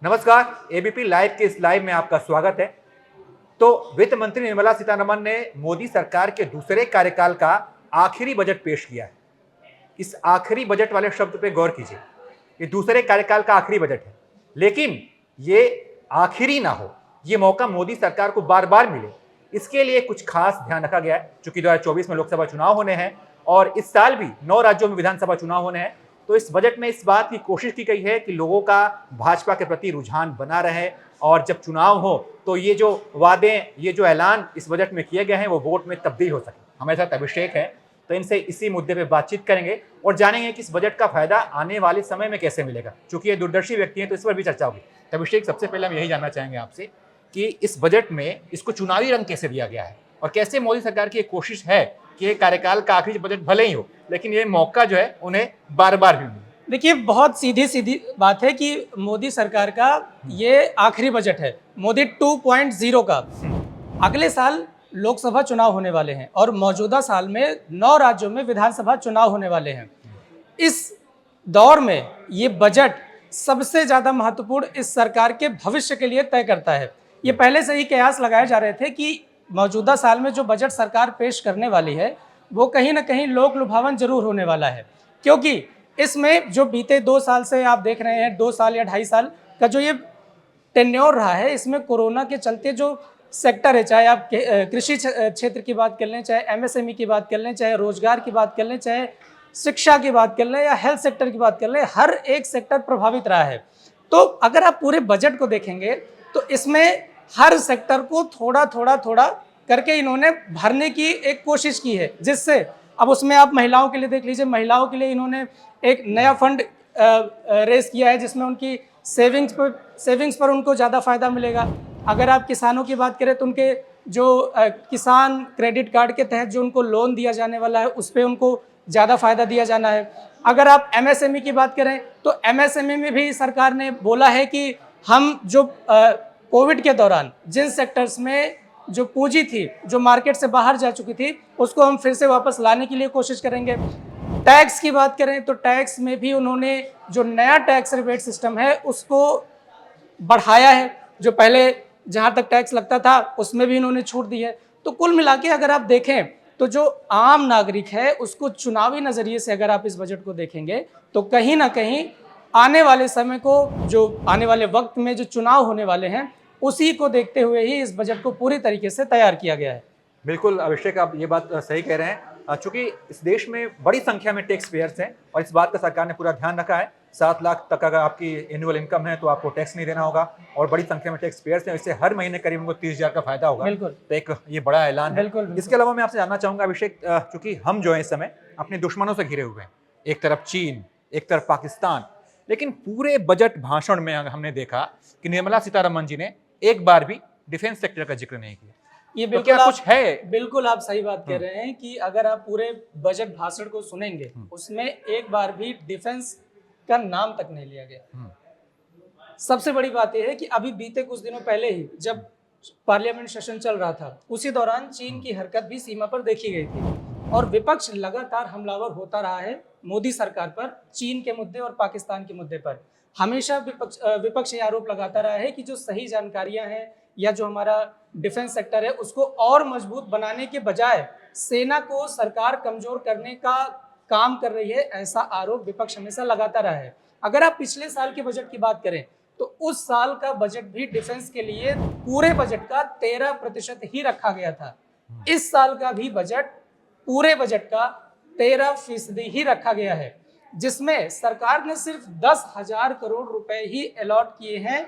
नमस्कार, ABP live के इस लाइव में आपका स्वागत है। तो वित्त मंत्री निर्मला सीतारमण ने मोदी सरकार के दूसरे कार्यकाल का आखिरी बजट पेश किया है। इस आखिरी बजट वाले शब्द पे गौर कीजिए। ये दूसरे कार्यकाल का आखिरी बजट है, लेकिन ये आखिरी ना हो, ये मौका मोदी सरकार को बार बार मिले, इसके लिए कुछ खास ध्यान रखा गया है। चूंकि 2024 में लोकसभा चुनाव होने हैं और इस साल भी 9 राज्यों में विधानसभा चुनाव होने हैं, तो इस बजट में इस बात की कोशिश की गई है कि लोगों का भाजपा के प्रति रुझान बना रहे और जब चुनाव हो तो ये जो वादे, ये जो ऐलान इस बजट में किए गए हैं, वो वोट में तब्दील हो सके। हमारे साथ अभिषेक है, तो इनसे इसी मुद्दे पे बातचीत करेंगे और जानेंगे कि इस बजट का फायदा आने वाले समय में कैसे मिलेगा। चूंकि ये दूरदर्शी व्यक्ति हैं, तो इस पर भी चर्चा होगी। तो अभिषेक, सबसे पहले हम यही जानना चाहेंगे आपसे कि इस बजट में इसको चुनावी रंग कैसे दिया गया है और कैसे मोदी सरकार की एक कोशिश है कि ये कार्यकाल का आखिरी बजट भले ही हो, लेकिन ये मौका जो है उन्हें बार बार भी मिले। देखिए, बहुत सीधी सीधी बात है कि मोदी सरकार का ये आखिरी बजट है, मोदी 2.0 का। अगले साल लोकसभा चुनाव होने वाले हैं और मौजूदा साल में 9 राज्यों में विधानसभा चुनाव होने वाले हैं। इस दौर में ये बजट सबसे ज़्यादा महत्वपूर्ण इस सरकार के भविष्य के लिए तय करता है। ये पहले से ही कयास लगाए जा रहे थे कि मौजूदा साल में जो बजट सरकार पेश करने वाली है वो कहीं ना कहीं लोक लुभावन जरूर होने वाला है, क्योंकि इसमें जो बीते 2 साल से आप देख रहे हैं, 2 साल या 2.5 साल का जो ये टेन्योर रहा है, इसमें कोरोना के चलते जो सेक्टर है, चाहे आप कृषि क्षेत्र की बात कर लें, चाहे एमएसएमई की बात कर लें, चाहे रोजगार की बात कर लें, चाहे शिक्षा की बात कर लें या हेल्थ सेक्टर की बात कर लें, हर एक सेक्टर प्रभावित रहा है। तो अगर आप पूरे बजट को देखेंगे तो इसमें हर सेक्टर को थोड़ा थोड़ा करके इन्होंने भरने की एक कोशिश की है, जिससे अब उसमें आप महिलाओं के लिए देख लीजिए, महिलाओं के लिए इन्होंने एक नया फंड रेस किया है जिसमें उनकी सेविंग्स पर उनको ज़्यादा फायदा मिलेगा। अगर आप किसानों की बात करें तो उनके जो किसान क्रेडिट कार्ड के तहत जो उनको लोन दिया जाने वाला है उस पर उनको ज़्यादा फायदा दिया जाना है। अगर आप एमएसएमई की बात करें तो एमएसएमई में भी सरकार ने बोला है कि हम जो कोविड के दौरान जिन सेक्टर्स में जो पूंजी थी, जो मार्केट से बाहर जा चुकी थी, उसको हम फिर से वापस लाने के लिए कोशिश करेंगे। टैक्स की बात करें तो टैक्स में भी उन्होंने जो नया टैक्स रिबेट सिस्टम है उसको बढ़ाया है। जो पहले जहां तक टैक्स लगता था उसमें भी इन्होंने छूट दी है। तो कुल मिला के अगर आप देखें तो जो आम नागरिक है उसको चुनावी नज़रिए से अगर आप इस बजट को देखेंगे तो कहीं ना कहीं आने वाले समय को, जो आने वाले वक्त में जो चुनाव होने वाले हैं, उसी को देखते हुए ही इस बजट को पूरी तरीके से तैयार किया गया है। बिल्कुल अभिषेक, आप ये बात सही कह रहे हैं। चूंकि इस देश में बड़ी संख्या में टैक्स पेयर्स हैं और इस बात का सरकार ने पूरा ध्यान रखा है। 7 लाख तक अगर आपकी एनुअल इनकम है तो आपको टैक्स नहीं देना होगा और बड़ी संख्या में टैक्स पेयर्स हैं, इससे हर महीने करीब उनको 30,000 का फायदा होगा। बिल्कुल। तो एक ये बड़ा ऐलान है। बिल्कुल। इसके अलावा मैं आपसे जानना चाहूंगा अभिषेक, चूंकि हम जो है इस समय अपने दुश्मनों से घिरे हुए हैं, एक तरफ चीन, एक तरफ पाकिस्तान, लेकिन पूरे बजट भाषण में हमने देखा कि निर्मला सीतारमण जी ने एक बार भी डिफेंस सेक्टर का जिक्र नहीं किया। ये तो बिल्कुल क्या कुछ है? बिल्कुल आप सही बात कह रहे हैं कि अगर आप पूरे बजट भाषण को सुनेंगे उसमें एक बार भी डिफेंस का नाम तक नहीं लिया गया। सबसे बड़ी बात यह है कि अभी बीते कुछ दिनों पहले ही जब पार्लियामेंट सेशन चल रहा था, उसी दौरान चीन की हरकत भी सीमा पर देखी गई थी और विपक्ष लगातार हमलावर होता रहा है मोदी सरकार पर, चीन के मुद्दे और पाकिस्तान के मुद्दे पर। हमेशा विपक्ष ये आरोप लगाता रहा है कि जो सही जानकारियां हैं या जो हमारा डिफेंस सेक्टर है उसको और मजबूत बनाने के बजाय सेना को सरकार कमजोर करने का काम कर रही है, ऐसा आरोप विपक्ष हमेशा लगाता रहा है। अगर आप पिछले साल के बजट की बात करें तो उस साल का बजट भी डिफेंस के लिए पूरे बजट का 13% ही रखा गया था। इस साल का भी बजट पूरे बजट का 13% ही रखा गया है, जिसमें सरकार ने सिर्फ 10,000 करोड़ रुपए ही अलॉट किए हैं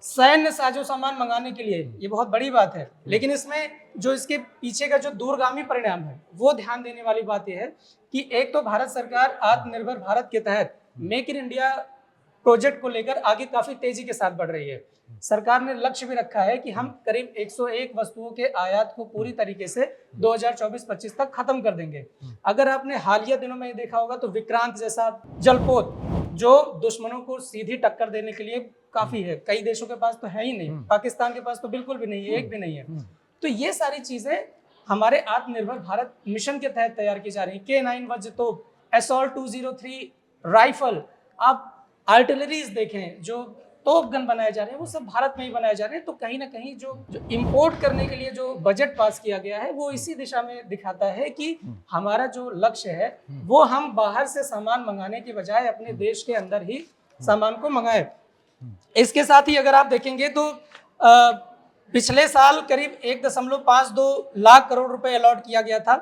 सैन्य साजो सामान मंगाने के लिए। ये बहुत बड़ी बात है, लेकिन इसमें जो इसके पीछे का जो दूरगामी परिणाम है वो ध्यान देने वाली बात यह है कि एक तो भारत सरकार आत्मनिर्भर भारत के तहत मेक इन इंडिया प्रोजेक्ट को लेकर आगे काफी तेजी के साथ बढ़ रही है। सरकार ने लक्ष्य भी रखा है कि हम करीब 101 वस्तुओं के आयात को पूरी तरीके से 2024-25 तक खत्म कर देंगे। अगर आपने हालिया दिनों में देखा होगा तो विक्रांत जैसा जलपोत जो दुश्मनों को सीधी टक्कर देने के लिए काफी है, कई देशों के पास तो है ही नहीं, पाकिस्तान के पास तो बिल्कुल भी नहीं है, एक भी नहीं है। तो ये सारी चीजें हमारे आत्मनिर्भर भारत मिशन के तहत तैयार की जा रही है। K9 वज्र तोप, असॉल्ट 203 राइफल, आप आर्टिलरीज देखें जो तोप गन बनाए जा रहे हैं वो सब भारत में ही बनाए जा रहे हैं। तो कहीं ना कहीं जो इंपोर्ट करने के लिए जो बजट पास किया गया है वो इसी दिशा में दिखाता है कि हमारा जो लक्ष्य है वो हम बाहर से सामान मंगाने की बजाय अपने देश के अंदर ही सामान को मंगाए। इसके साथ ही अगर आप देखेंगे तो पिछले साल करीब 1.52 लाख करोड़ रुपए अलॉट किया गया था।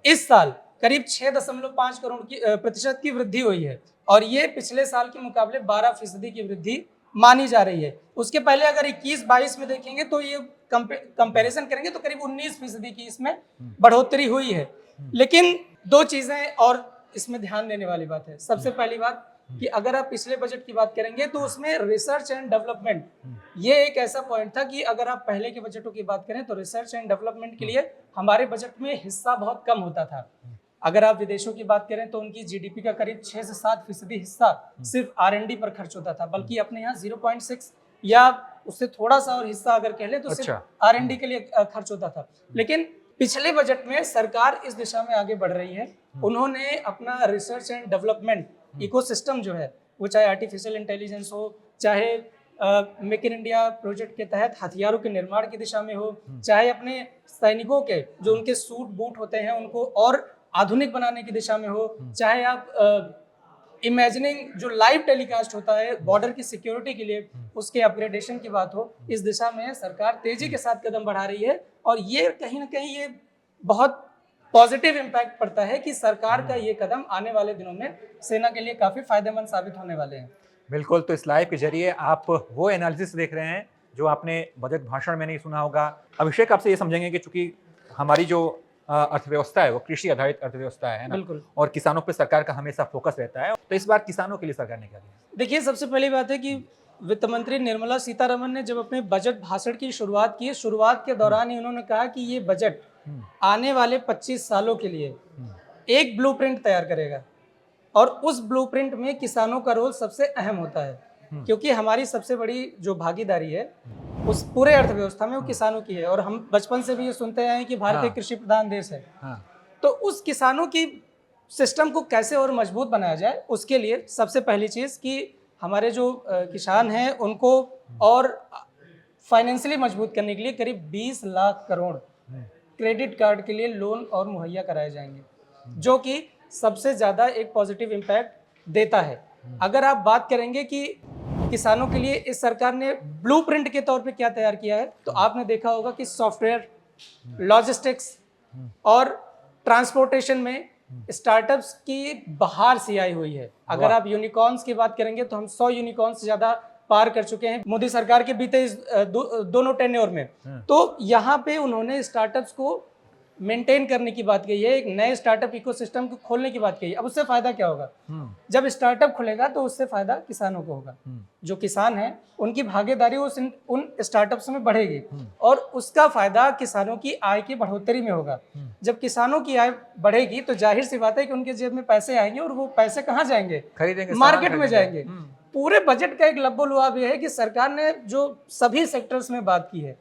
इस साल करीब 6.5 करोड़ की प्रतिशत की वृद्धि हुई है और ये पिछले साल के मुकाबले 12% की वृद्धि मानी जा रही है। उसके पहले अगर 21-22 में देखेंगे तो ये कंपैरिजन करेंगे तो करीब 19% की इसमें बढ़ोतरी हुई है। लेकिन दो चीजें और इसमें ध्यान देने वाली बात है। सबसे पहली बात कि अगर आप पिछले बजट की बात करेंगे तो उसमें रिसर्च एंड डेवलपमेंट ये एक ऐसा पॉइंट था कि अगर आप पहले के बजटों की बात करें तो रिसर्च एंड डेवलपमेंट के लिए हमारे बजट में हिस्सा बहुत कम होता था। अगर आप विदेशों की बात करें तो उनकी जीडीपी का करीब 6 से 7% हिस्सा सिर्फ R&D पर खर्च होता था, बल्कि अपने यहाँ 0.6 या उससे थोड़ा सा और हिस्सा अगर कह ले तो सिर्फ R&D के लिए खर्च होता था। लेकिन पिछले बजट में सरकार इस दिशा में आगे बढ़ रही है। उन्होंने अपना रिसर्च एंड डेवलपमेंट इकोसिस्टम जो है वो चाहे आर्टिफिशियल इंटेलिजेंस हो, चाहे मेक इन इंडिया प्रोजेक्ट के तहत हथियारों के निर्माण की दिशा में हो, चाहे अपने सैनिकों के जो उनके सूट बूट होते हैं उनको और आधुनिक बनाने की दिशा में हो, चाहे आप इमेजिनिंग जो लाइव टेलीकास्ट होता है बॉर्डर की सिक्योरिटी के लिए उसके अपग्रेडेशन की बात हो, इस दिशा में सरकार तेजी के साथ कदम बढ़ा रही है। और ये कहीं ना कहीं ये बहुत पॉजिटिव इम्पैक्ट पड़ता है कि सरकार का ये कदम आने वाले दिनों में सेना के लिए काफी फायदेमंद साबित होने वाले हैं। बिल्कुल, तो इस लाइव के जरिए आप वो एनालिसिस देख रहे हैं जो आपने बजट भाषण में नहीं सुना होगा। अभिषेक, आपसे ये समझेंगे कि चूंकि हमारी जो अर्थव्यवस्था है वो कृषि आधारित अर्थव्यवस्था है ना, बिल्कुल। और किसानों पर सरकार का हमेशा फोकस रहता है, तो इस बार किसानों के लिए सरकार ने क्या किया? देखिए, सबसे पहली बात है कि वित्त मंत्री निर्मला सीतारमन ने जब अपने बजट भाषण की शुरुआत की, शुरुआत के दौरान ही उन्होंने कहा कि ये बजट आने वाले 25 सालों के लिए एक ब्लूप्रिंट तैयार करेगा और उस ब्लूप्रिंट में किसानों का रोल सबसे अहम होता है, क्योंकि हमारी सबसे बड़ी जो भागीदारी है उस पूरे अर्थव्यवस्था में वो किसानों की है। और हम बचपन से भी ये सुनते आए हैं कि भारत एक कृषि प्रधान देश है। तो उस किसानों की सिस्टम को कैसे और मजबूत बनाया जाए, उसके लिए सबसे पहली चीज़ कि हमारे जो किसान हैं उनको और फाइनेंशियली मजबूत करने के लिए करीब 20 लाख करोड़ क्रेडिट कार्ड के लिए लोन और मुहैया कराए जाएंगे, जो कि सबसे ज़्यादा एक पॉजिटिव इम्पैक्ट देता है। अगर आप बात करेंगे कि किसानों के लिए इस सरकार ने ब्लूप्रिंट के तौर पे क्या तैयार किया है, तो आपने देखा होगा कि सॉफ्टवेयर, लॉजिस्टिक्स और ट्रांसपोर्टेशन में स्टार्टअप्स की बहार सी आई हुई है। अगर आप यूनिकॉर्न्स की बात करेंगे तो हम 100 यूनिकॉर्न्स से ज्यादा पार कर चुके हैं मोदी सरकार के बीते इस दोनों टेन्योर में। तो यहाँ पे उन्होंने स्टार्टअप्स को मेंटेन करने की बात कही है, एक नए स्टार्टअप इकोसिस्टम को खोलने की बात कही है। अब उससे फायदा क्या होगा? जब स्टार्टअप खुलेगा तो उससे फायदा किसानों को होगा। जो किसान हैं उनकी भागीदारी उन स्टार्टअप्स में बढ़ेगी और उसका फायदा किसानों की आय की बढ़ोतरी में होगा। जब किसानों की आय बढ़ेगी तो जाहिर सी बात है कि उनके जेब में पैसे आएंगे और वो पैसे कहाँ जाएंगे? खरीदेंगे, मार्केट में जाएंगे। पूरे बजट का एक लब्बो-लुआब ये है कि सरकार ने जो सभी सेक्टर्स में बात की है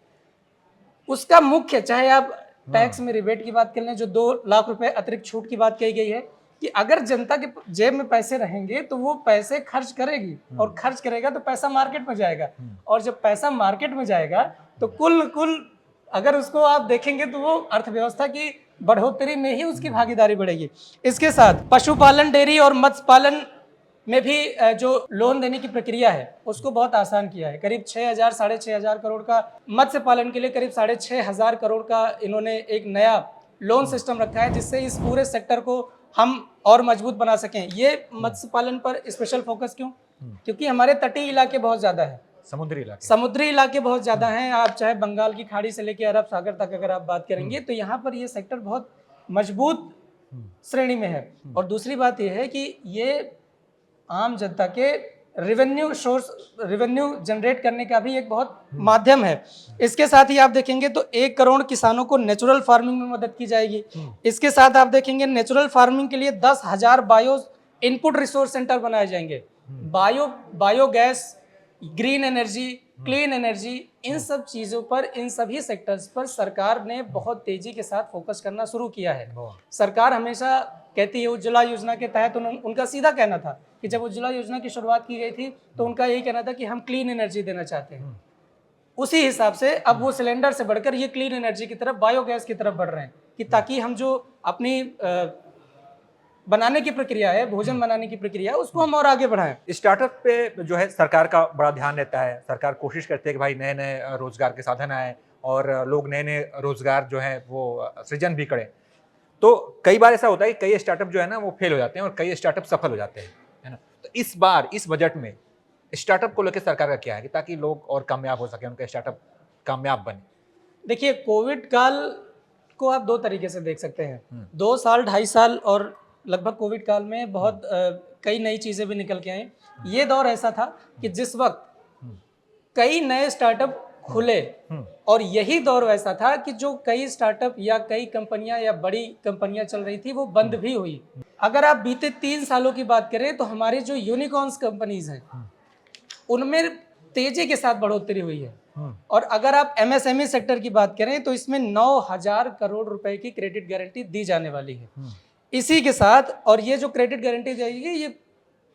उसका मुख्य, चाहे आप टैक्स में रिबेट की बात कर लें, जो 2 लाख रुपए अतिरिक्त छूट की बात कही गई है कि अगर जनता के जेब में पैसे रहेंगे तो वो पैसे खर्च करेगी और खर्च करेगा तो पैसा मार्केट में जाएगा और जब पैसा मार्केट में जाएगा तो कुल अगर उसको आप देखेंगे तो वो अर्थव्यवस्था की बढ़ोतरी में ही उसकी भागीदारी बढ़ेगी। इसके साथ पशुपालन, डेयरी और मत्स्य पालन में भी जो लोन देने की प्रक्रिया है उसको बहुत आसान किया है। करीब 6,000 साढ़े 6,000 करोड़ का मत्स्य पालन के लिए करीब 6,500 करोड़ का इन्होंने एक नया लोन सिस्टम रखा है, जिससे इस पूरे सेक्टर को हम और मजबूत बना सकें। ये मत्स्य पालन पर स्पेशल फोकस क्यों? क्योंकि हमारे तटीय इलाके बहुत ज़्यादा है, समुद्री इलाके बहुत ज़्यादा हैं। आप चाहे बंगाल की खाड़ी से लेकर अरब सागर तक अगर आप बात करेंगे तो यहाँ पर ये सेक्टर बहुत मजबूत श्रेणी में है। और दूसरी बात यह है कि ये आम जनता के रेवेन्यू जनरेट करने का भी एक बहुत माध्यम है। इसके साथ ही आप देखेंगे तो 1 करोड़ किसानों को नेचुरल फार्मिंग में मदद की जाएगी। इसके साथ आप देखेंगे नेचुरल फार्मिंग के लिए 10,000 बायो इनपुट रिसोर्स सेंटर बनाए जाएंगे। Biogas, green energy, clean energy, इन सब चीज़ों पर, इन सभी सेक्टर्स पर सरकार ने बहुत तेजी के साथ फोकस करना शुरू किया है। सरकार हमेशा कहती है उज्ज्वला योजना के तहत उनका सीधा कहना था कि जब उज्ज्वला योजना की शुरुआत की गई थी तो उनका यही कहना था कि हम क्लीन एनर्जी देना चाहते हैं। उसी हिसाब से अब वो सिलेंडर से बढ़कर ये क्लीन एनर्जी की तरफ, बायोगैस की तरफ बढ़ रहे हैं कि ताकि हम जो अपनी बनाने की प्रक्रिया है, भोजन बनाने की प्रक्रिया है, उसको हम और आगे बढ़ाएं। स्टार्टअप पे जो है सरकार का बड़ा ध्यान रहता है। सरकार कोशिश करती है कि भाई नए नए रोजगार के साधन आए और लोग नए नए रोजगार जो है वो सृजन भी करें। तो कई बार ऐसा होता है कि कई स्टार्टअप जो है ना वो फेल हो जाते हैं और कई स्टार्टअप सफल हो जाते हैं, है ना। तो इस बार इस बजट में स्टार्टअप को लेकर सरकार का क्या है कि ताकि लोग और कामयाब हो सके, उनका स्टार्टअप कामयाब बने। देखिए, कोविड काल को आप दो तरीके से देख सकते हैं। 2 साल 2.5 साल और लगभग कोविड काल में बहुत कई नई चीज़ें भी निकल के आई। ये दौर ऐसा था कि जिस वक्त कई नए स्टार्टअप खुले, और यही दौर वैसा था कि जो कई स्टार्टअप या कई कंपनियां या बड़ी कंपनियां चल रही थी वो बंद भी हुई। अगर आप बीते 3 सालों की बात करें तो हमारी जो यूनिकॉर्न्स कंपनीज हैं उनमें तेजी के साथ बढ़ोतरी हुई है। और अगर आप एमएसएमई सेक्टर की बात करें तो इसमें 9,000 करोड़ रुपए की क्रेडिट गारंटी दी जाने वाली है। इसी के साथ, और ये जो क्रेडिट गारंटी जाएगी ये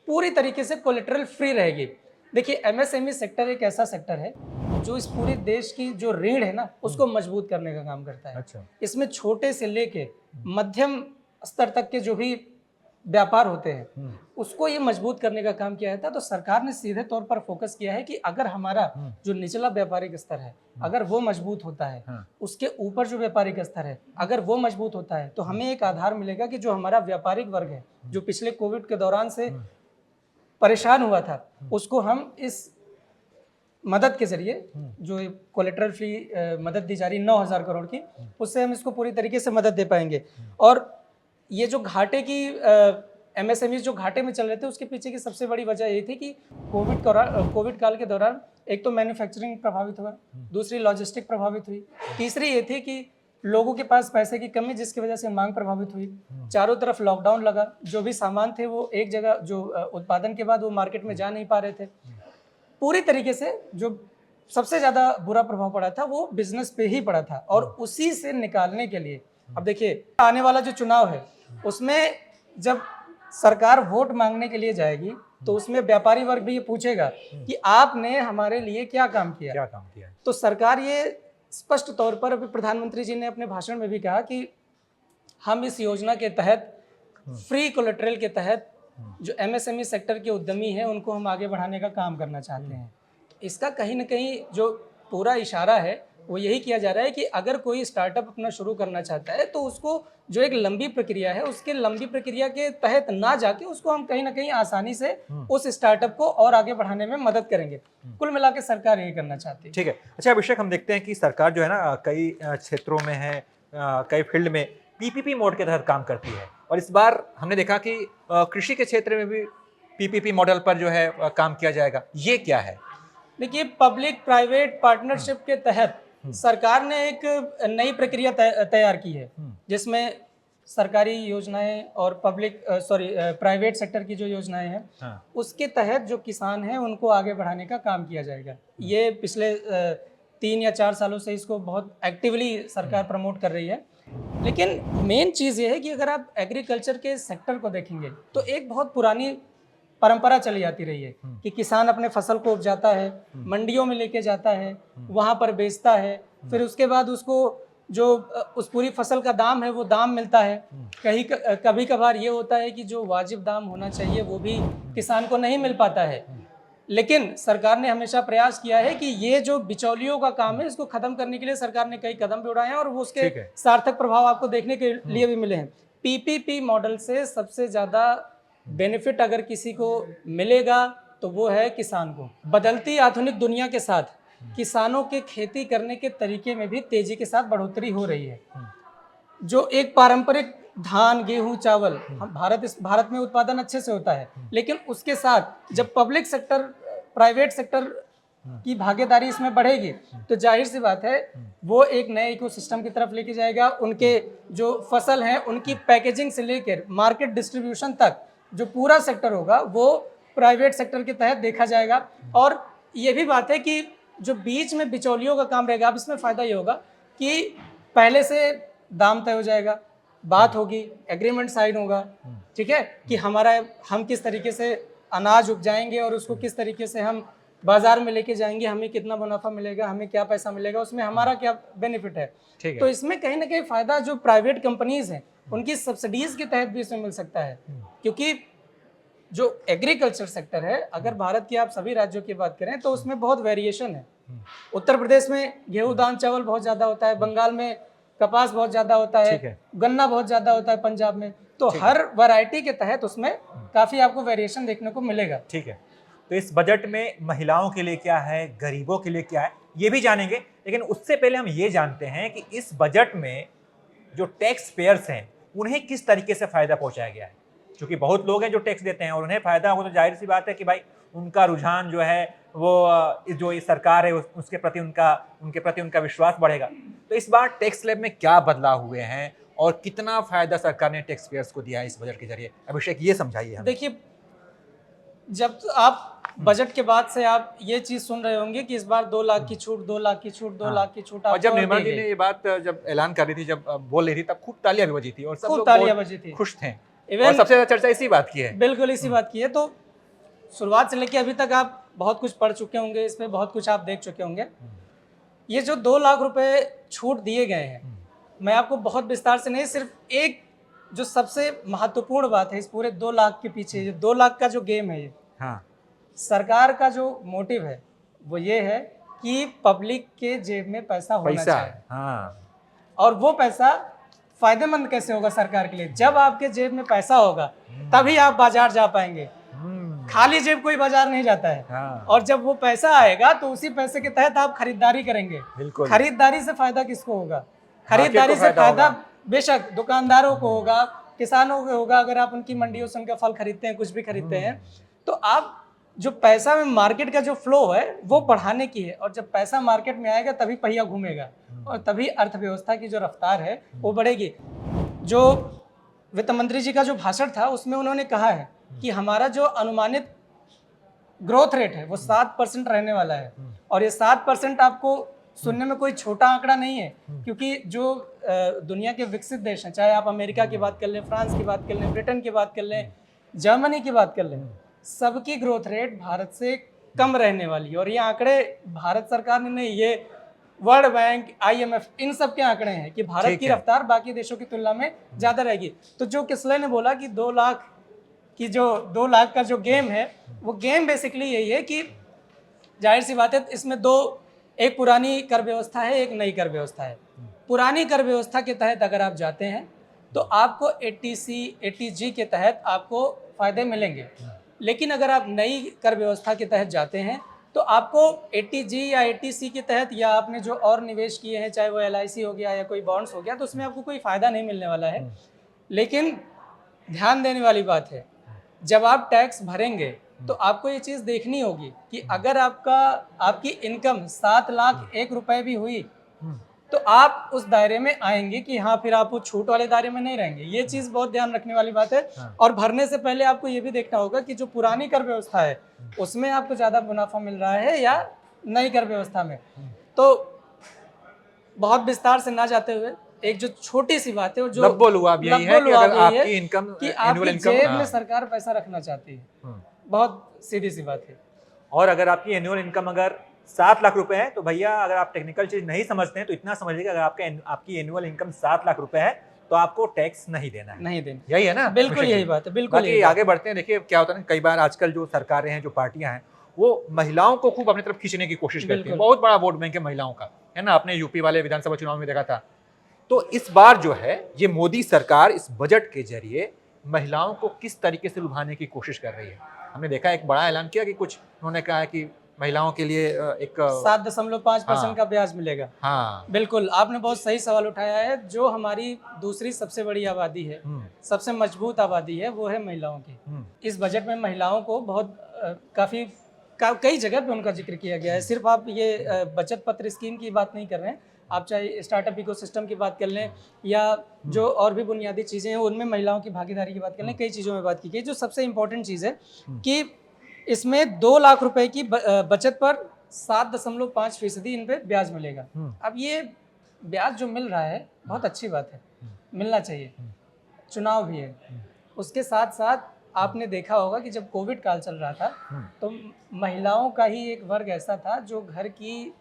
पूरी तरीके से कोलेटरल फ्री रहेगी। देखिए, एमएसएमई सेक्टर एक ऐसा सेक्टर है जो इस पूरे देश की जो रीढ़ है ना उसको मजबूत करने का काम करता है। अच्छा। इसमें छोटे से लेके मध्यम स्तर तक के जो भी व्यापार होते हैं उसको ये मजबूत करने का काम किया था। तो सरकार ने सीधे तौर पर फोकस किया है कि अगर हमारा जो निचला व्यापारिक स्तर है अगर वो मजबूत होता है, उसके ऊपर जो व्यापारिक स्तर है अगर वो मजबूत होता है तो हमें एक आधार मिलेगा कि जो हमारा व्यापारिक वर्ग है जो पिछले कोविड के दौरान से परेशान हुआ था उसको हम इस मदद के जरिए, जो कोलेटरल फ्री मदद दी जा रही 9,000 करोड़ की, उससे हम इसको पूरी तरीके से मदद दे पाएंगे। और ये जो घाटे की एमएसएमई जो घाटे में चल रहे थे उसके पीछे की सबसे बड़ी वजह ये थी कि कोविड काल के दौरान एक तो मैन्युफैक्चरिंग प्रभावित हुआ, दूसरी लॉजिस्टिक प्रभावित हुई, तीसरी ये थी कि लोगों के पास पैसे की कमी जिसकी वजह से मांग प्रभावित हुई, चारों तरफ लॉकडाउन लगा, जो भी सामान थे वो एक जगह, जो उत्पादन के बाद वो मार्केट में जा नहीं पा रहे थे। पूरी तरीके से जो सबसे ज़्यादा बुरा प्रभाव पड़ा था वो बिजनेस पे ही पड़ा था। और उसी से निकालने के लिए अब देखिए आने वाला जो चुनाव है उसमें जब सरकार वोट मांगने के लिए जाएगी तो उसमें व्यापारी वर्ग भी ये पूछेगा कि आपने हमारे लिए क्या काम किया। तो सरकार ये स्पष्ट तौर पर, अभी प्रधानमंत्री जी ने अपने भाषण में भी कहा कि हम इस योजना के तहत फ्री कोलेटरल के तहत जो एमएसएमई सेक्टर के उद्यमी हैं उनको हम आगे बढ़ाने का काम करना चाहते हैं। इसका कहीं ना कहीं जो पूरा इशारा है वो यही किया जा रहा है कि अगर कोई स्टार्टअप अपना शुरू करना चाहता है तो उसको जो एक लंबी प्रक्रिया है उसके लंबी प्रक्रिया के तहत ना जाके उसको हम कहीं ना कहीं आसानी से उस स्टार्टअप को और आगे बढ़ाने में मदद करेंगे। कुल मिला के सरकार यही करना चाहती है। ठीक है। अच्छा अभिषेक, हम देखते हैं कि सरकार जो है ना कई क्षेत्रों में है, कई फील्ड में पीपीपी मोड के तहत काम करती है। और इस बार हमने देखा कि कृषि के क्षेत्र में भी पीपीपी मॉडल पर जो है काम किया जाएगा। ये क्या है? देखिए, पब्लिक प्राइवेट पार्टनरशिप के तहत सरकार ने एक नई प्रक्रिया तैयार की है जिसमें सरकारी योजनाएं और प्राइवेट सेक्टर की जो योजनाएं हैं उसके तहत जो किसान हैं उनको आगे बढ़ाने का काम किया जाएगा। ये पिछले 3 या 4 सालों से इसको बहुत एक्टिवली सरकार प्रमोट कर रही है। लेकिन मेन चीज़ ये है कि अगर आप एग्रीकल्चर के सेक्टर को देखेंगे तो एक बहुत पुरानी परंपरा चली आती रही है कि किसान अपने फसल को उपजाता है, मंडियों में लेके जाता है, वहाँ पर बेचता है, फिर उसके बाद उसको जो उस पूरी फसल का दाम है वो दाम मिलता है। कभी कभार ये होता है कि जो वाजिब दाम होना चाहिए वो भी किसान को नहीं मिल पाता है। लेकिन सरकार ने हमेशा प्रयास किया है कि ये जो बिचौलियों का काम है इसको खत्म करने के लिए सरकार ने कई कदम भी उठाए हैं और वो उसके सार्थक प्रभाव आपको देखने के लिए भी मिले हैं। पीपीपी मॉडल से सबसे ज्यादा बेनिफिट अगर किसी को मिलेगा तो वो है किसान को। बदलती आधुनिक दुनिया के साथ किसानों के खेती करने के तरीके में भी तेजी के साथ बढ़ोतरी हो रही है। जो एक पारंपरिक धान, गेहूं, चावल हम भारत में उत्पादन अच्छे से होता है, लेकिन उसके साथ जब पब्लिक सेक्टर, प्राइवेट सेक्टर की भागीदारी इसमें बढ़ेगी तो जाहिर सी बात है वो एक नए इकोसिस्टम की तरफ लेके जाएगा। उनके जो फसल हैं उनकी पैकेजिंग से लेकर मार्केट डिस्ट्रीब्यूशन तक जो पूरा सेक्टर होगा वो प्राइवेट सेक्टर के तहत देखा जाएगा। और ये भी बात है कि जो बीच में बिचौलियों का काम रहेगा, अब इसमें फ़ायदा ये होगा कि पहले से दाम तय हो जाएगा, बात होगी, एग्रीमेंट साइन होगा, ठीक है, कि हम किस तरीके से अनाज उपजाएंगे और उसको किस तरीके से हम बाजार में लेके जाएंगे, हमें कितना मुनाफा मिलेगा, हमें क्या पैसा मिलेगा, उसमें हमारा क्या बेनिफिट है। ठीक है। तो इसमें कहीं ना कहीं फायदा जो प्राइवेट कंपनीज हैं उनकी सब्सिडीज के तहत भी इसमें मिल सकता है, क्योंकि जो एग्रीकल्चर सेक्टर है, अगर भारत की आप सभी राज्यों की बात करें तो उसमें बहुत वेरिएशन है। उत्तर प्रदेश में गेहूं धान चावल बहुत ज्यादा होता है, बंगाल में कपास बहुत ज्यादा होता ठीक है, है। गन्ना बहुत ज्यादा होता है पंजाब में, तो हर वैरायटी के तहत उसमें काफी आपको वेरिएशन देखने को मिलेगा। ठीक है। तो इस बजट में महिलाओं के लिए क्या है, गरीबों के लिए क्या है, ये भी जानेंगे, लेकिन उससे पहले हम ये जानते हैं कि इस बजट में जो टैक्स पेयर्स हैं उन्हें किस तरीके से फायदा पहुंचाया गया है। क्योंकि बहुत लोग हैं जो टैक्स देते हैं और उन्हें फायदा हो, तो जाहिर सी बात है कि भाई उनका रुझान जो है वो जो इस सरकार है उसके प्रति उनका विश्वास बढ़ेगा। तो इस बार टैक्स स्लैब में क्या बदलाव हुए हैं और कितना फायदा सरकार ने टैक्स पेयर्स को दिया है इस बजट के जरिए, अभिषेक ये समझाइए हमें। देखिए, जब आप बजट के बाद से आप ये चीज सुन रहे होंगे कि इस बार 2 लाख की छूट, 2 लाख की छूट, 2 लाख की छूट और जब आपको निर्मला दी जी गई। ने ये बात जब ऐलान कर रही थी, जब बोल रही थी, तब खूब तालियां भी बजी थी और सब खूब लोग तालियां बहुत बजी थी। खुश थे। Even- और सबसे ज्यादा चर्चा इसी बात की है। बिल्कुल इसी बात की है। तो शुरुआत से लेके अभी तक आप बहुत कुछ पढ़ चुके होंगे, इसमें बहुत कुछ आप देख चुके होंगे। ये जो 2 लाख रुपए छूट दिए गए हैं, मैं आपको बहुत विस्तार से नहीं, सिर्फ एक जो सबसे महत्वपूर्ण बात है इस पूरे 2 लाख के पीछे, ये 2 लाख का जो गेम है, ये हाँ, सरकार का जो मोटिव है वो ये है कि पब्लिक के जेब में पैसा होना पैसा चाहिए। है। हाँ, और वो पैसा फायदेमंद कैसे होगा सरकार के लिए? जब आपके जेब में पैसा होगा तभी आप बाजार जा पाएंगे। खाली जेब कोई बाजार नहीं जाता है। हाँ। और जब वो पैसा आएगा तो उसी पैसे के तहत आप खरीदारी करेंगे। बिल्कुल। खरीदारी से फायदा किसको होगा? खरीदारी से फायदा फायदा होगा। बेशक दुकानदारों को होगा, किसानों को होगा। अगर आप उनकी मंडियों से उनका फल खरीदते हैं, कुछ भी खरीदते हैं, तो आप जो पैसा में मार्केट का जो फ्लो है वो बढ़ाने की है। और जब पैसा मार्केट में आएगा तभी पहिया घूमेगा और तभी अर्थव्यवस्था की जो रफ्तार है वो बढ़ेगी। जो वित्त मंत्री जी का जो भाषण था उसमें उन्होंने कहा है कि हमारा जो अनुमानित ग्रोथ रेट है वो 7% रहने वाला है। और ये 7% आपको सुनने में कोई छोटा आंकड़ा नहीं है, क्योंकि जो दुनिया के विकसित देश हैं, चाहे आप अमेरिका की बात कर लें, फ्रांस की बात कर लें, ब्रिटेन की बात कर लें, जर्मनी की बात कर लें, सबकी ग्रोथ रेट भारत से कम रहने वाली है। और ये आंकड़े भारत सरकार ने नहीं, ये वर्ल्ड बैंक, IMF, इन सब के आंकड़े हैं कि भारत ठीक की है। रफ्तार बाकी देशों की तुलना में ज्यादा रहेगी। तो जो किसले ने बोला कि 2 लाख की जो 2 लाख का जो गेम है, वो गेम बेसिकली यही है कि जाहिर सी बात है इसमें एक पुरानी कर व्यवस्था है, एक नई कर व्यवस्था है। पुरानी कर व्यवस्था के तहत अगर आप जाते हैं तो आपको 80G के तहत आपको फायदे मिलेंगे। लेकिन अगर आप नई कर व्यवस्था के तहत जाते हैं तो आपको 80G या 80C के तहत, या आपने जो और निवेश किए हैं, चाहे वो LIC हो गया या कोई बॉन्ड्स हो गया, तो उसमें आपको कोई फायदा नहीं मिलने वाला है। लेकिन ध्यान देने वाली बात है, जब आप टैक्स भरेंगे तो आपको ये चीज़ देखनी होगी कि अगर आपकी इनकम 7,01,000 रुपए भी हुई तो आप उस दायरे में आएंगे कि हाँ, फिर आप वो छूट वाले दायरे में नहीं रहेंगे। ये चीज़ बहुत ध्यान रखने वाली बात है। और भरने से पहले आपको ये भी देखना होगा कि जो पुरानी कर व्यवस्था है उसमें आपको ज़्यादा मुनाफा मिल रहा है या नई कर व्यवस्था में। तो बहुत विस्तार से ना जाते हुए एक जो छोटी सी बात है, और जो लब्बो लुआब यही है कि अगर आपकी इनकम, कि एनुअल आपकी इनकम, जेब में सरकार पैसा रखना चाहती है। बहुत सीधी सी बात है। और अगर आपकी एनुअल इनकम अगर 7 लाख रुपए है, तो भैया अगर आप टेक्निकल चीज नहीं समझते हैं तो इतना समझ लीजिए, अगर आपकी एनुअल इनकम 7 लाख रुपए है तो आपको टैक्स नहीं देना है। नहीं देना, यही है ना? बिल्कुल यही बात है, बिल्कुल बाकी यही बात आगे बढ़ते हैं। देखिए क्या होता है ना, कई बार आजकल जो सरकारें हैं, जो पार्टियां हैं, वो महिलाओं को खूब अपनी तरफ खींचने की कोशिश करती हैं। बिल्कुल। बहुत बड़ा वोट बैंक है महिलाओं का, है ना? आपने यूपी वाले विधानसभा चुनाव में देखा था। तो इस बार जो है ये मोदी सरकार इस बजट के जरिए महिलाओं को किस तरीके से लुभाने की कोशिश कर रही है। हमने देखा एक बड़ा ऐलान किया कि कुछ उन्होंने कहा है कि महिलाओं के लिए एक 7.5% का ब्याज मिलेगा। हाँ, बिल्कुल, आपने बहुत सही सवाल उठाया है। जो हमारी दूसरी सबसे बड़ी आबादी है, सबसे मजबूत आबादी है, वो है महिलाओं की। इस बजट में महिलाओं को बहुत कई जगह पे उनका जिक्र किया गया है। सिर्फ आप ये बचत पत्र स्कीम की बात नहीं कर रहे हैं, आप चाहे स्टार्टअप इकोसिस्टम की बात कर लें या जो और भी बुनियादी चीज़ें हैं उनमें महिलाओं की भागीदारी की बात कर लें, कई चीज़ों में बात की गई। जो सबसे इम्पोर्टेंट चीज़ है कि इसमें 2 लाख रुपए की बचत पर 7.5% इन पे ब्याज मिलेगा। अब ये ब्याज जो मिल रहा है बहुत अच्छी बात है, मिलना चाहिए, चुनाव भी है। उसके साथ साथ आपने देखा होगा कि जब कोविड काल चल रहा था तो महिलाओं का ही एक वर्ग ऐसा था जो घर की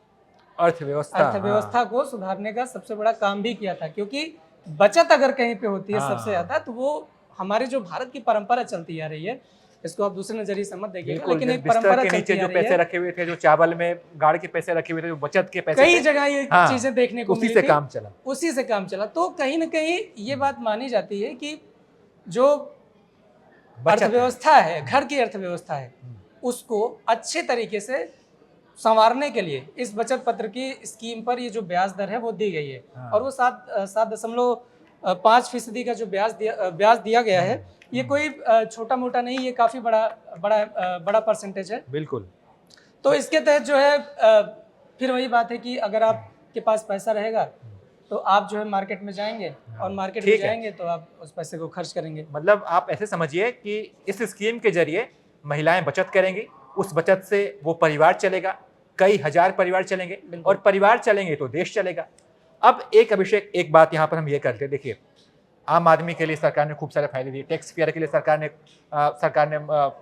अर्थव्यवस्था को सुधारने का सबसे बड़ा काम भी किया था, क्योंकि बचत अगर कहीं पे होती है सबसे ज्यादा तो वो हमारे जो भारत की परंपरा चलती आ रही है, इसको आप दूसरे नजरिए से मत देखिएगा, लेकिन एक परंपरा के नीचे जो पैसे रखे हुए थे, जो चावल में गाड़ के पैसे रखे हुए थे, जो बचत के पैसे कई जगह ये चीजें देखने को उसी से काम चला, उसी से काम चला। तो कहीं ना कहीं ये बात मानी जाती है कि जो अर्थव्यवस्था है, घर की अर्थव्यवस्था है, उसको अच्छे तरीके से संवारने के लिए इस बचत पत्र की स्कीम पर ये जो ब्याज दर है वो दी गई है। और वो 7.5% का जो ब्याज दिया गया है, ये कोई छोटा मोटा नहीं, ये काफी बड़ा परसेंटेज है। बिल्कुल। तो इसके तहत जो है फिर वही बात है कि अगर आपके पास पैसा रहेगा तो आप जो है मार्केट में जाएंगे, और मार्केट में जाएंगे तो आप उस पैसे को खर्च करेंगे। मतलब आप ऐसे समझिए कि इस स्कीम के जरिए महिलाएं बचत करेंगी, उस बचत से वो परिवार चलेगा, कई हजार परिवार चलेंगे, और परिवार चलेंगे तो देश चलेगा। अब अभिषेक एक बात यहाँ पर हम ये करते हैं, देखिए आम आदमी के लिए सरकार ने खूब सारे फायदे दिए, टैक्स पेयर के लिए सरकार ने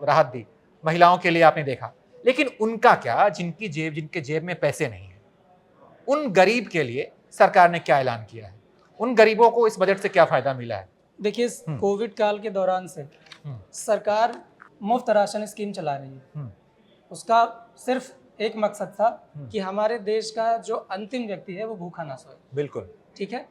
राहत दी, महिलाओं के लिए आपने देखा, लेकिन उनका क्या, जिनके जेब में पैसे नहीं है, उन गरीब के लिए सरकार ने क्या ऐलान किया है? उन गरीबों को इस बजट से क्या फायदा मिला है? देखिए, कोविड काल के दौरान से सरकार मुफ्त राशन स्कीम चला रही है। उसका सिर्फ एक मकसद था कि हमारे देश का जो अंतिम व्यक्ति है वो भूखा ना सोए। बिल्कुल ठीक है।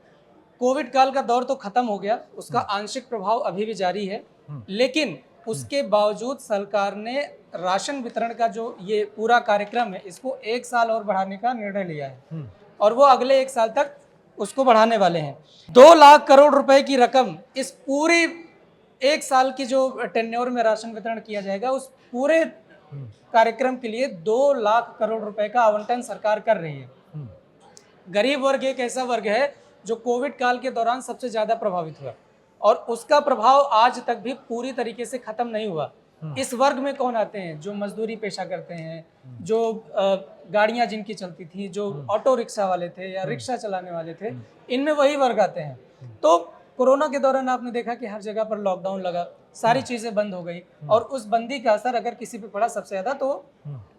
कोविड काल का दौर तो खत्म हो गया, उसका आंशिक प्रभाव अभी भी जारी है, लेकिन उसके बावजूद सरकार ने राशन वितरण का जो ये पूरा कार्यक्रम है, इसको 1 साल और बढ़ाने का निर्णय लिया है, और वो अगले 1 साल तक उसको बढ़ाने वाले हैं। 2 लाख करोड़ रुपए की रकम इस पूरी 1 साल की जो टेन्योर में राशन वितरण किया जाएगा, उस पूरे कार्यक्रम के लिए 2 लाख करोड़ रुपए का आवंटन सरकार कर रही है। गरीब वर्ग एक ऐसा वर्ग है जो कोविड काल के दौरान सबसे ज्यादा प्रभावित हुआ, और उसका प्रभाव आज तक भी पूरी तरीके से खत्म नहीं हुआ। इस वर्ग में कौन आते हैं? जो मजदूरी पेशा करते हैं, जो गाड़ियां जिनकी चलती थी, जो ऑटो रिक्शा वाले थे या रिक्शा चलाने वाले थे, इनमें वही वर्ग आते हैं। तो कोरोना के दौरान आपने देखा कि हर जगह पर लॉकडाउन लगा, सारी चीजें बंद हो गई, और उस बंदी का असर अगर किसी पे पड़ा सबसे ज्यादा तो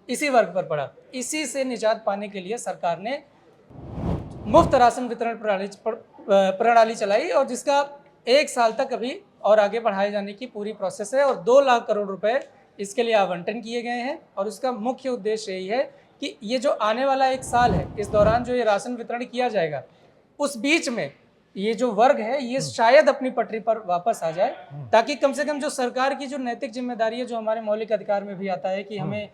इसी वर्ग पर पड़ा। इसी से निजात पाने के लिए सरकार ने मुफ्त राशन वितरण प्रणाली चलाई, और जिसका 1 साल तक अभी और आगे बढ़ाए जाने की पूरी प्रोसेस है, और 2 लाख करोड़ रुपए इसके लिए आवंटन किए गए हैं। और इसका मुख्य उद्देश्य यही है कि ये जो आने वाला 1 साल है, इस दौरान जो ये राशन वितरण किया जाएगा, उस बीच में ये जो वर्ग है ये शायद अपनी पटरी पर वापस आ जाए, ताकि कम से कम जो सरकार की जो नैतिक जिम्मेदारी है, जो हमारे मौलिक अधिकार में भी आता है कि हमें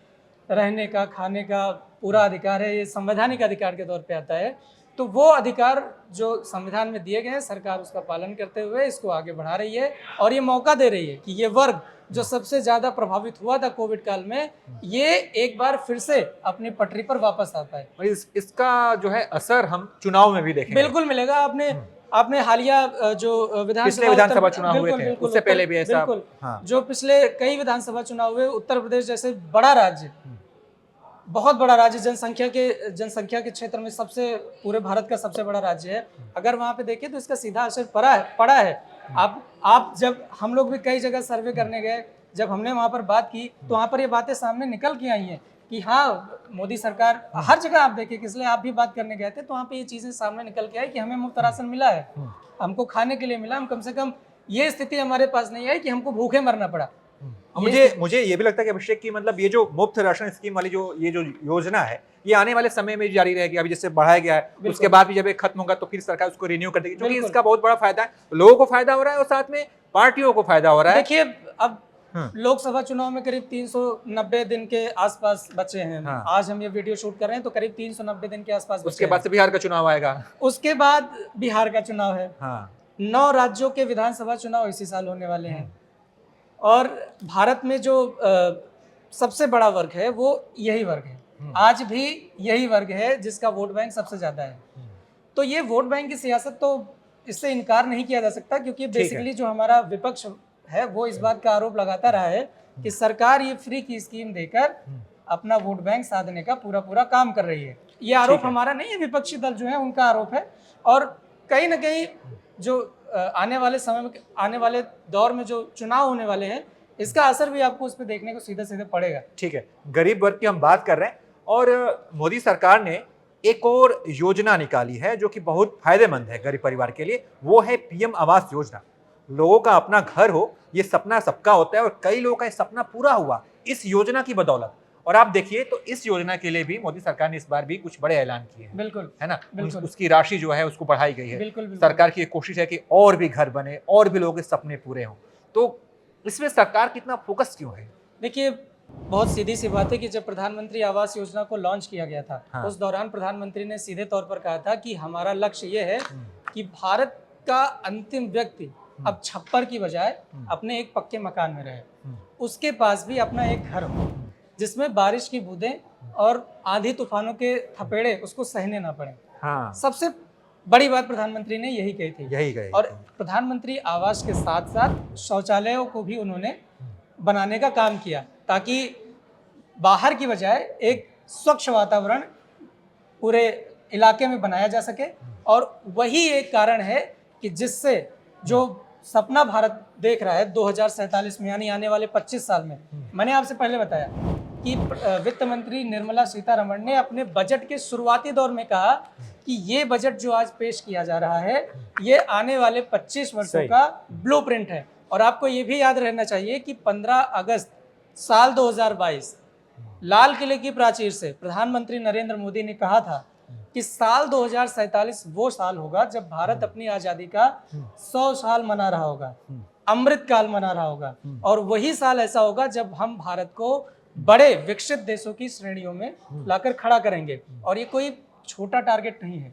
रहने का, खाने का पूरा अधिकार है, ये संवैधानिक अधिकार के तौर पे आता है, तो वो अधिकार जो संविधान में दिए गए हैं, सरकार उसका पालन करते हुए इसको आगे बढ़ा रही है, और ये मौका दे रही है कि ये वर्ग जो सबसे ज्यादा प्रभावित हुआ था कोविड काल में, ये एक बार फिर से अपनी पटरी पर वापस आता है। इसका जो है असर हम चुनाव में भी देखेंगे। बिल्कुल मिलेगा। आपने हालिया जो विधानसभा चुनाव हुए थे, उससे पहले भी ऐसा, जो पिछले कई विधानसभा चुनाव हुए, उत्तर प्रदेश जैसे बड़ा राज्य, बहुत बड़ा राज्य, जनसंख्या के क्षेत्र में सबसे, पूरे भारत का सबसे बड़ा राज्य है, अगर वहां पे देखें तो इसका सीधा असर पड़ा है। आप जब, हम लोग भी कई जगह सर्वे करने गए, जब हमने वहां पर बात की तो वहां पर ये बातें सामने निकल के आई हैं कि हाँ, मोदी सरकार, हर जगह आप देखिए, इसलिए आप भी बात करने गए थे तो वहाँ पे ये चीजें सामने निकल के आई कि हमें मुफ्त राशन मिला है, हमको खाने के लिए मिला, हम कम से कम ये स्थिति हमारे पास नहीं आई कि हमको भूखे मरना पड़ा। मुझे ये भी लगता है कि अभिषेक की, मतलब ये जो मुफ्त राशन स्कीम वाली ये जो योजना है, ये आने वाले समय में जारी रहेगी। अभी जैसे बढ़ाया गया है, उसके बाद भी जब ये खत्म होगा तो फिर सरकार उसको रिन्यू कर देगी, क्योंकि इसका बहुत बड़ा फायदा है, लोगों को फायदा हो रहा है और साथ में पार्टियों को फायदा हो रहा है। देखिए, अब लोकसभा चुनाव में करीब 390 दिन के आसपास बचे हैं। आज हम ये वीडियो शूट कर रहे हैं तो करीब 390 दिन के आसपास। उसके बाद से बिहार का चुनाव आएगा, उसके बाद बिहार का चुनाव है। 9 राज्यों के विधानसभा चुनाव इसी साल होने वाले हैं, और भारत में जो सबसे बड़ा वर्ग है वो यही वर्ग है, आज भी यही वर्ग है जिसका वोट बैंक सबसे ज्यादा है। तो ये वोट बैंक की सियासत, तो इससे इनकार नहीं किया जा सकता, क्योंकि बेसिकली जो हमारा विपक्ष है वो इस बात का आरोप लगाता रहा है कि सरकार ये फ्री की स्कीम देकर अपना वोट बैंक साधने का पूरा काम कर रही है। ये आरोप हमारा नहीं है, विपक्षी दल जो है उनका आरोप है। और कहीं ना कहीं जो आने वाले समय में, आने वाले दौर में जो चुनाव होने वाले हैं, इसका असर भी आपको उस पर देखने को सीधे सीधे पड़ेगा। ठीक है, गरीब वर्ग की हम बात कर रहे हैं और मोदी सरकार ने एक और योजना निकाली है जो कि बहुत फायदेमंद है गरीब परिवार के लिए, वो है पीएम आवास योजना। लोगों का अपना घर हो, ये सपना सबका होता है और कई लोगों का ये सपना पूरा हुआ इस योजना की बदौलत। और आप देखिए तो इस योजना के लिए भी मोदी सरकार ने इस बार भी कुछ बड़े ऐलान किए हैं, बिल्कुल, है ना। बिल्कुल। उसकी राशि जो है उसको बढ़ाई गई है। बिल्कुल, बिल्कुल। सरकार की कोशिश है कि और भी घर बने और भी लोगों के सपने पूरे हों। तो इसमें सरकार कितना फोकस क्यों है? देखिए, बहुत सीधी सी बात है कि जब प्रधानमंत्री आवास योजना को लॉन्च किया गया था, हाँ। उस दौरान प्रधानमंत्री ने सीधे तौर पर कहा था कि हमारा लक्ष्य ये है कि भारत का अंतिम व्यक्ति अब छप्पर की बजाय अपने एक पक्के मकान में रहे, उसके पास भी अपना एक घर हो जिसमें बारिश की बूंदें और आंधी तूफानों के थपेड़े उसको सहने ना पड़े। हाँ, सबसे बड़ी बात प्रधानमंत्री ने यही कही थी। यही गए। और प्रधानमंत्री आवास के साथ साथ शौचालयों को भी उन्होंने बनाने का काम किया ताकि बाहर की बजाय एक स्वच्छ वातावरण पूरे इलाके में बनाया जा सके। और वही एक कारण है कि जिससे जो सपना भारत देख रहा है 2047 में, यानी आने वाले 25 साल में, मैंने आपसे पहले बताया कि वित्त मंत्री निर्मला सीतारमण ने अपने बजट के शुरुआती दौर में कहा कि ये बजट जो आज पेश किया जा रहा है ये आने वाले 25 वर्षों का ब्लूप्रिंट है। और आपको ये भी याद रहना चाहिए कि 15 अगस्त साल 2022 लाल किले की प्राचीर से प्रधानमंत्री नरेंद्र मोदी ने कहा था कि साल 2047 वो साल होगा जब भारत अपनी आज़ादी का 100 साल मना रहा होगा, अमृत काल मना रहा होगा। और वही साल ऐसा होगा जब हम भारत को बड़े विकसित देशों की श्रेणियों में लाकर खड़ा करेंगे। और ये कोई छोटा टारगेट नहीं है।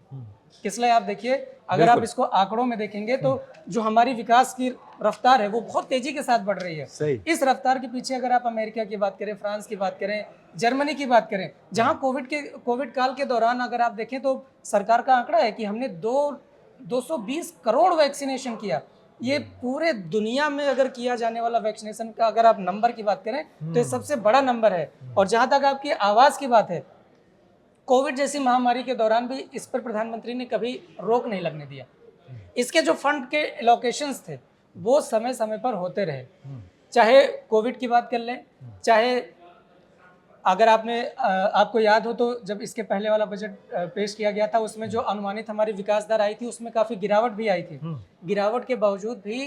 इसलिए आप देखिए, अगर आप इसको आंकड़ों में देखेंगे तो जो हमारी विकास की रफ्तार है वो बहुत तेजी के साथ बढ़ रही है। सही। इस रफ्तार के पीछे अगर आप अमेरिका की बात करें, फ्रांस की बात करें, जर्मनी की बात करें, जहां कोविड काल के दौरान अगर आप देखें तो सरकार का आंकड़ा है कि हमने 220 करोड़ वैक्सीनेशन किया। ये पूरे दुनिया में अगर किया जाने वाला वैक्सीनेशन का अगर आप नंबर की बात करें तो ये सबसे बड़ा नंबर है। और जहां तक आपकी आवाज की बात है, कोविड जैसी महामारी के दौरान भी इस पर प्रधानमंत्री ने कभी रोक नहीं लगने दिया। इसके जो फंड के एलोकेशंस थे वो समय समय पर होते रहे। चाहे कोविड की बात कर लें, चाहे अगर आपको याद हो तो जब इसके पहले वाला बजट पेश किया गया था उसमें जो अनुमानित हमारी विकास दर आई थी उसमें काफ़ी गिरावट भी आई थी। गिरावट के बावजूद भी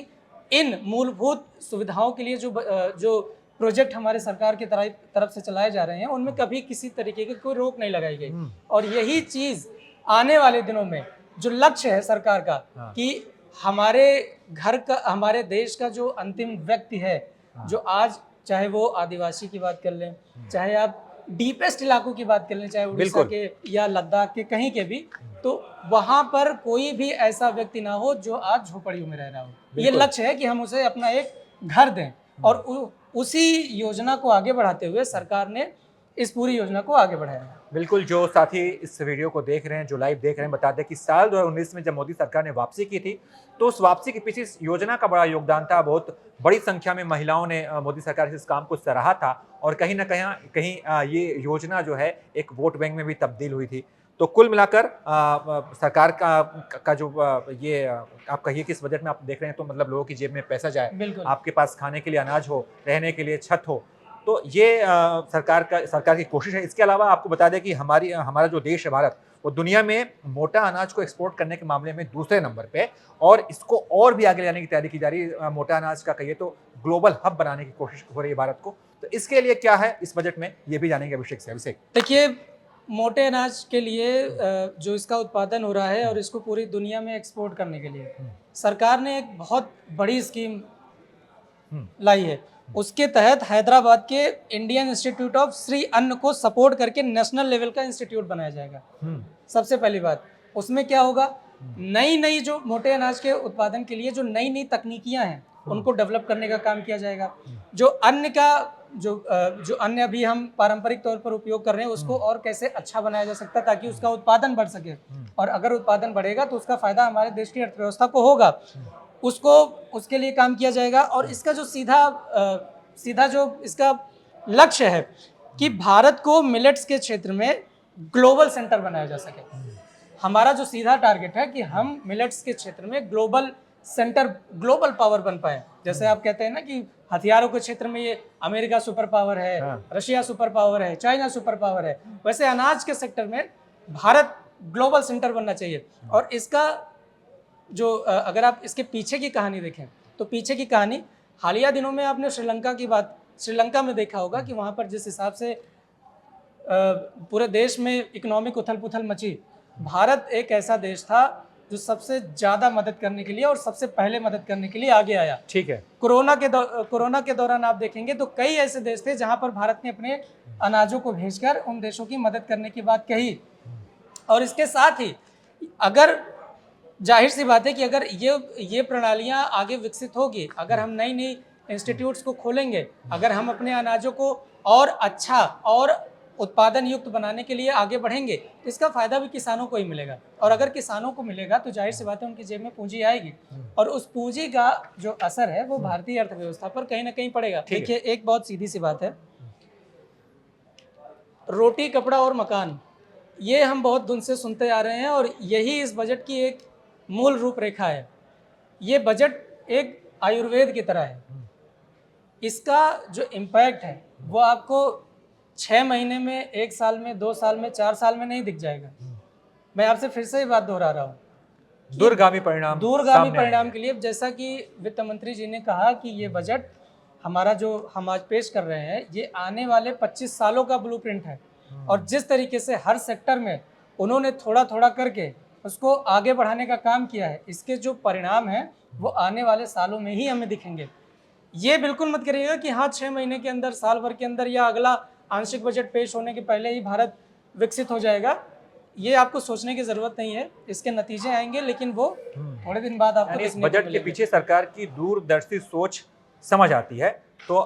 इन मूलभूत सुविधाओं के लिए जो प्रोजेक्ट हमारे सरकार की तरफ से चलाए जा रहे हैं उनमें कभी किसी तरीके की कोई रोक नहीं लगाई गई। और यही चीज़ आने वाले दिनों में जो लक्ष्य है सरकार का कि हमारे घर का, हमारे देश का जो अंतिम व्यक्ति है, जो आज चाहे वो आदिवासी की बात कर लें, चाहे आप डीपेस्ट इलाकों की बात कर लें, चाहे उड़ीसा के या लद्दाख के कहीं के भी, तो वहां पर कोई भी ऐसा व्यक्ति ना हो जो आज झोपड़ियों में रह रहा हो। ये लक्ष्य है कि हम उसे अपना एक घर दें। और उसी योजना को आगे बढ़ाते हुए सरकार ने इस पूरी योजना को आगे बढ़ाया। बिल्कुल, जो साथी इस वीडियो को देख रहे हैं, जो लाइव देख रहे हैं, बता दें कि साल 2019 में जब मोदी सरकार ने वापसी की थी तो उस वापसी के पीछे इस योजना का बड़ा योगदान था। बहुत बड़ी संख्या में महिलाओं ने मोदी सरकार के इस काम को सराहा था और कहीं ना कहीं ये योजना जो है एक वोट बैंक में भी तब्दील हुई थी। तो कुल मिलाकर सरकार का जो ये आप कहिए कि इस बजट में आप देख रहे हैं तो मतलब लोगों की जेब में पैसा जाए, आपके पास खाने के लिए अनाज हो, रहने के लिए छत हो, तो ये सरकार की कोशिश है। इसके अलावा आपको बता दें कि हमारा जो देश है भारत, वो दुनिया में मोटा अनाज को एक्सपोर्ट करने के मामले में दूसरे नंबर पे, और इसको और भी आगे ले जाने की तैयारी की जा रही है। मोटा अनाज का कहिए तो ग्लोबल हब बनाने की कोशिश हो रही है भारत को। तो इसके लिए क्या है इस बजट में, ये भी जानेंगे अभिषेक से। अभिषेक, देखिए, मोटे अनाज के लिए जो इसका उत्पादन हो रहा है और इसको पूरी दुनिया में एक्सपोर्ट करने के लिए सरकार ने एक बहुत बड़ी स्कीम लाई है। उसके तहत हैदराबाद के इंडियन इंस्टीट्यूट ऑफ श्री अन्न को सपोर्ट करके नेशनल लेवल का इंस्टीट्यूट बनाया जाएगा। सबसे पहली बात, उसमें क्या होगा, नई जो मोटे अनाज के उत्पादन के लिए जो नई तकनीकियां हैं उनको डेवलप करने का काम किया जाएगा। जो अन्न अभी हम पारंपरिक तौर पर उपयोग कर रहे हैं उसको और कैसे अच्छा बनाया जा सकता है ताकि उसका उत्पादन बढ़ सके, और अगर उत्पादन बढ़ेगा तो उसका फायदा हमारे देश की अर्थव्यवस्था को होगा, उसके लिए काम किया जाएगा। और इसका जो सीधा जो इसका लक्ष्य है कि भारत को मिलेट्स के क्षेत्र में ग्लोबल सेंटर बनाया जा सके। हमारा जो सीधा टारगेट है कि हम मिलेट्स के क्षेत्र में ग्लोबल सेंटर ग्लोबल पावर बन पाए। जैसे आप कहते हैं ना कि हथियारों के क्षेत्र में ये अमेरिका सुपर पावर है, रशिया सुपर पावर है, चाइना सुपर पावर है, वैसे अनाज के सेक्टर में भारत ग्लोबल सेंटर बनना चाहिए। और इसका जो अगर आप इसके पीछे की कहानी देखें तो पीछे की कहानी हालिया दिनों में आपने श्रीलंका में देखा होगा कि वहाँ पर जिस हिसाब से पूरे देश में इकोनॉमिक उथल पुथल मची, भारत एक ऐसा देश था जो सबसे ज़्यादा मदद करने के लिए और सबसे पहले मदद करने के लिए आगे आया। ठीक है। कोरोना के दौरान आप देखेंगे तो कई ऐसे देश थे जहाँ पर भारत ने अपने अनाजों को भेजकर उन देशों की मदद करने की बात कही। और इसके साथ ही अगर जाहिर सी बात है कि अगर ये प्रणालियाँ आगे विकसित होगी, अगर हम नई नई इंस्टीट्यूट्स को खोलेंगे, अगर हम अपने अनाजों को और अच्छा और उत्पादन युक्त बनाने के लिए आगे बढ़ेंगे, तो इसका फायदा भी किसानों को ही मिलेगा। और अगर किसानों को मिलेगा तो जाहिर सी बात है उनकी जेब में पूंजी आएगी और उस पूंजी का जो असर है वो भारतीय अर्थव्यवस्था पर कहीं ना कहीं पड़ेगा। देखिए, एक बहुत सीधी सी बात है, रोटी कपड़ा और मकान, ये हम बहुत दिन से सुनते आ रहे हैं और यही इस बजट की एक मूल रूपरेखा है। ये बजट एक आयुर्वेद की तरह है। इसका जो इम्पैक्ट है वो आपको 6 महीने में, 1 साल में, 2 साल में, 4 साल में नहीं दिख जाएगा। मैं आपसे फिर से ही बात दोहरा रहा हूँ, दूरगामी परिणाम के लिए, जैसा कि वित्त मंत्री जी ने कहा कि ये बजट हमारा जो हम आज पेश कर रहे हैं ये आने वाले 25 सालों का ब्लूप्रिंट है। और जिस तरीके से हर सेक्टर में उन्होंने थोड़ा थोड़ा करके उसको आगे बढ़ाने का काम किया है, इसके जो परिणाम हैं वो आने वाले सालों में ही हमें दिखेंगे। ये बिल्कुल मत करिएगा कि हाँ 6 महीने के अंदर, साल भर के अंदर या अगला आंशिक बजट पेश होने के पहले ही भारत विकसित हो जाएगा। ये आपको सोचने की जरूरत नहीं है, इसके नतीजे आएंगे लेकिन वो थोड़े दिन बाद आपको इस बजट के पीछे सरकार की दूरदर्शी सोच समझ आती है। तो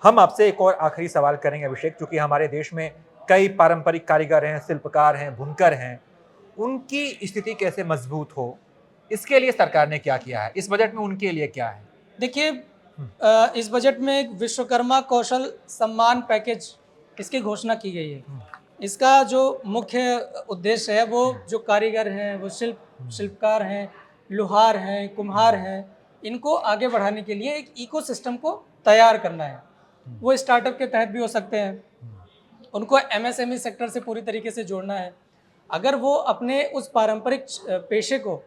हम आपसे एक और आखिरी सवाल करेंगे अभिषेक, क्योंकि हमारे देश में कई पारंपरिक कारीगर हैं, शिल्पकार हैं, बुनकर हैं, उनकी स्थिति कैसे मजबूत हो, इसके लिए सरकार ने क्या किया है? इस बजट में उनके लिए क्या है? देखिए, इस बजट में एक विश्वकर्मा कौशल सम्मान पैकेज, इसकी घोषणा की गई है। इसका जो मुख्य उद्देश्य है वो जो कारीगर हैं, वो शिल्पकार हैं, लोहार हैं, कुम्हार हैं, इनको आगे बढ़ाने के लिए एक इकोसिस्टम को तैयार करना है। वो स्टार्टअप के तहत भी हो सकते हैं, उनको एमएसएमई सेक्टर से पूरी तरीके से जोड़ना है। अगर वो अपने उस पारंपरिक पेशे को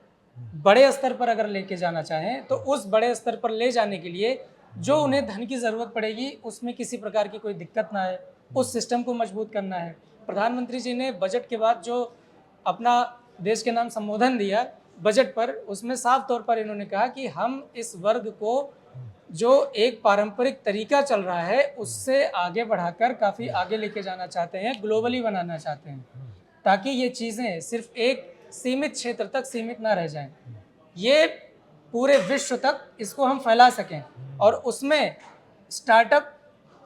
बड़े स्तर पर अगर लेके जाना चाहें तो उस बड़े स्तर पर ले जाने के लिए जो उन्हें धन की ज़रूरत पड़ेगी उसमें किसी प्रकार की कोई दिक्कत ना आए, उस सिस्टम को मजबूत करना है। प्रधानमंत्री जी ने बजट के बाद जो अपना देश के नाम संबोधन दिया बजट पर, उसमें साफ तौर पर इन्होंने कहा कि हम इस वर्ग को जो एक पारंपरिक तरीका चल रहा है उससे आगे बढ़ाकर काफ़ी आगे लेके जाना चाहते हैं, ग्लोबली बनाना चाहते हैं, ताकि ये चीज़ें सिर्फ एक सीमित क्षेत्र तक सीमित ना रह जाएं, ये पूरे विश्व तक इसको हम फैला सकें। और उसमें स्टार्टअप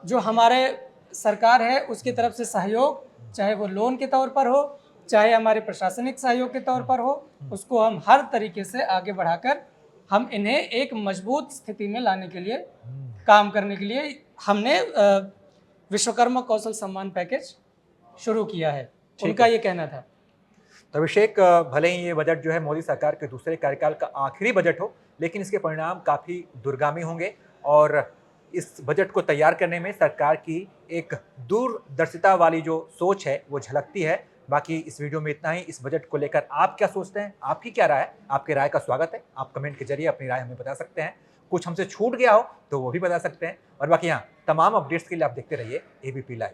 जो हमारे सरकार है उसकी तरफ से सहयोग, चाहे वो लोन के तौर पर हो, चाहे हमारे प्रशासनिक सहयोग के तौर पर हो, उसको हम हर तरीके से आगे बढ़ाकर हम इन्हें एक मजबूत स्थिति में लाने के लिए, काम करने के लिए हमने विश्वकर्मा कौशल सम्मान पैकेज शुरू किया है। उनका ये कहना था। तो अभिषेक, भले ही ये बजट जो है मोदी सरकार के दूसरे कार्यकाल का आखिरी बजट हो, लेकिन इसके परिणाम काफ़ी दूरगामी होंगे और इस बजट को तैयार करने में सरकार की एक दूरदर्शिता वाली जो सोच है वो झलकती है। बाकी इस वीडियो में इतना ही। इस बजट को लेकर आप क्या सोचते हैं, आपकी क्या राय है? आपके राय का स्वागत है, आप कमेंट के जरिए अपनी राय हमें बता सकते हैं। कुछ हमसे छूट गया हो तो वो भी बता सकते हैं। और बाकी यहाँ तमाम अपडेट्स के लिए आप देखते रहिए ABP लाइव।